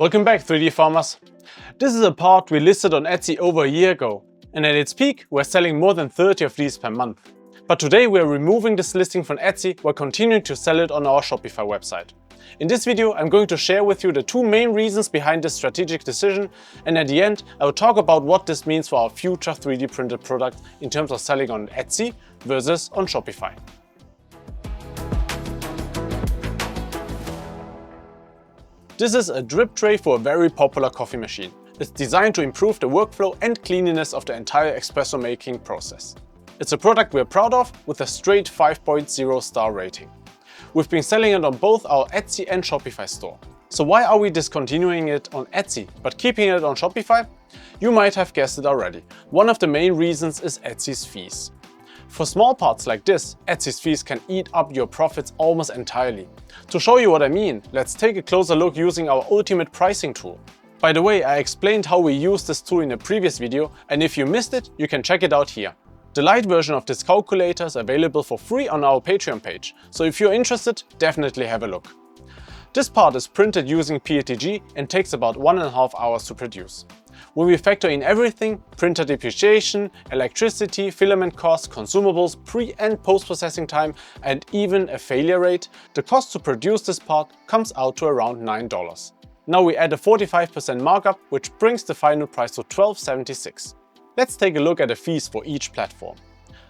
Welcome back, 3D farmers. This is a part we listed on Etsy over a year ago, and at its peak we're selling more than 30 of these per month. But today we're removing this listing from Etsy while continuing to sell it on our Shopify website. In this video I'm going to share with you the two main reasons behind this strategic decision, and at the end I will talk about what this means for our future 3D printed product in terms of selling on Etsy versus on Shopify. This is a drip tray for a very popular coffee machine. It's designed to improve the workflow and cleanliness of the entire espresso making process. It's a product we're proud of with a straight 5.0 star rating. We've been selling it on both our Etsy and Shopify store. So why are we discontinuing it on Etsy but keeping it on Shopify? You might have guessed it already. One of the main reasons is Etsy's fees. For small parts like this, Etsy's fees can eat up your profits almost entirely. To show you what I mean, let's take a closer look using our ultimate pricing tool. By the way, I explained how we use this tool in a previous video, and if you missed it, you can check it out here. The light version of this calculator is available for free on our Patreon page, so if you're interested, definitely have a look. This part is printed using PETG and takes about 1.5 hours to produce. When we factor in everything, printer depreciation, electricity, filament costs, consumables, pre- and post-processing time, and even a failure rate, the cost to produce this part comes out to around $9. Now we add a 45% markup, which brings the final price to $12.76. Let's take a look at the fees for each platform.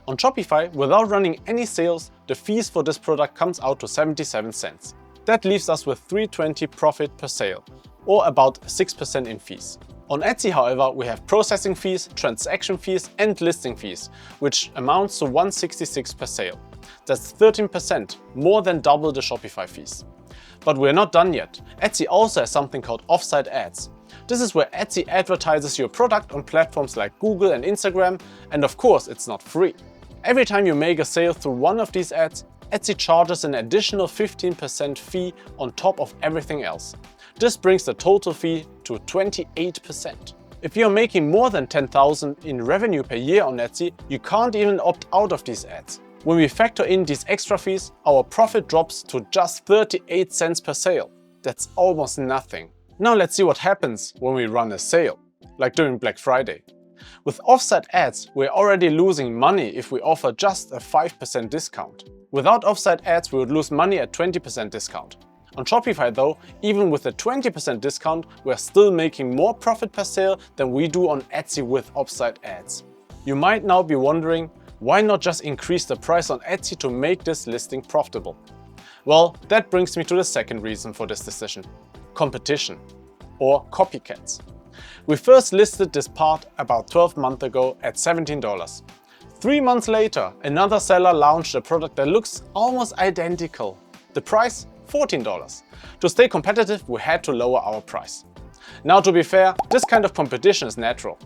On Shopify, without running any sales, the fees for this product comes out to 77 cents. That leaves us with $3.20 profit per sale, or about 6% in fees. On Etsy, however, we have processing fees, transaction fees and listing fees, which amounts to $1.66 per sale. That's 13%, more than double the Shopify fees. But we're not done yet. Etsy also has something called offsite ads. This is where Etsy advertises your product on platforms like Google and Instagram, and of course it's not free. Every time you make a sale through one of these ads, Etsy charges an additional 15% fee on top of everything else. This brings the total fee to 28%. If you're making more than $10,000 in revenue per year on Etsy, you can't even opt out of these ads. When we factor in these extra fees, our profit drops to just 38 cents per sale. That's almost nothing. Now let's see what happens when we run a sale, like during Black Friday. With offset ads, we're already losing money if we offer just a 5% discount. Without offset ads, we would lose money at 20% discount. On Shopify though, even with a 20% discount, we're still making more profit per sale than we do on Etsy with offset ads. You might now be wondering, why not just increase the price on Etsy to make this listing profitable? Well, that brings me to the second reason for this decision: competition, or copycats. We first listed this part about 12 months ago at $17. 3 months later, another seller launched a product that looks almost identical. The price? $14. To stay competitive, we had to lower our price. Now, to be fair, this kind of competition is natural.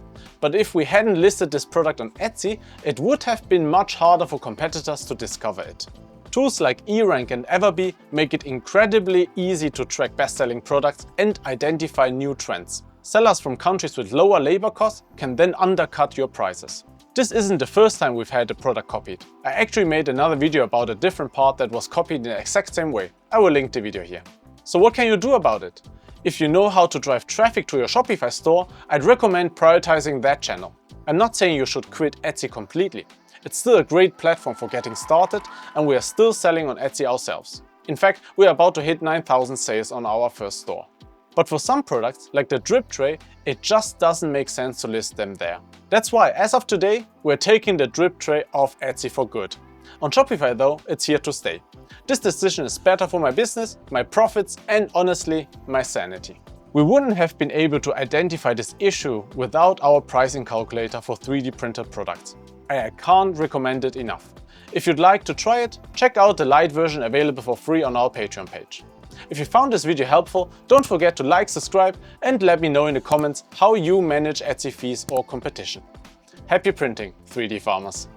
But if we hadn't listed this product on Etsy, it would have been much harder for competitors to discover it. Tools like eRank and Everbee make it incredibly easy to track best-selling products and identify new trends. Sellers from countries with lower labor costs can then undercut your prices. This isn't the first time we've had a product copied. I actually made another video about a different part that was copied in the exact same way. I will link the video here. So what can you do about it? If you know how to drive traffic to your Shopify store, I'd recommend prioritizing that channel. I'm not saying you should quit Etsy completely. It's still a great platform for getting started, and we are still selling on Etsy ourselves. In fact, we are about to hit 9,000 sales on our first store. But for some products, like the drip tray, it just doesn't make sense to list them there. That's why, as of today, we're taking the drip tray off Etsy for good. On Shopify though, it's here to stay. This decision is better for my business, my profits, and honestly, my sanity. We wouldn't have been able to identify this issue without our pricing calculator for 3D printed products. I can't recommend it enough. If you'd like to try it, check out the light version available for free on our Patreon page. If you found this video helpful, don't forget to like, subscribe, and let me know in the comments how you manage Etsy fees or competition. Happy printing, 3D farmers!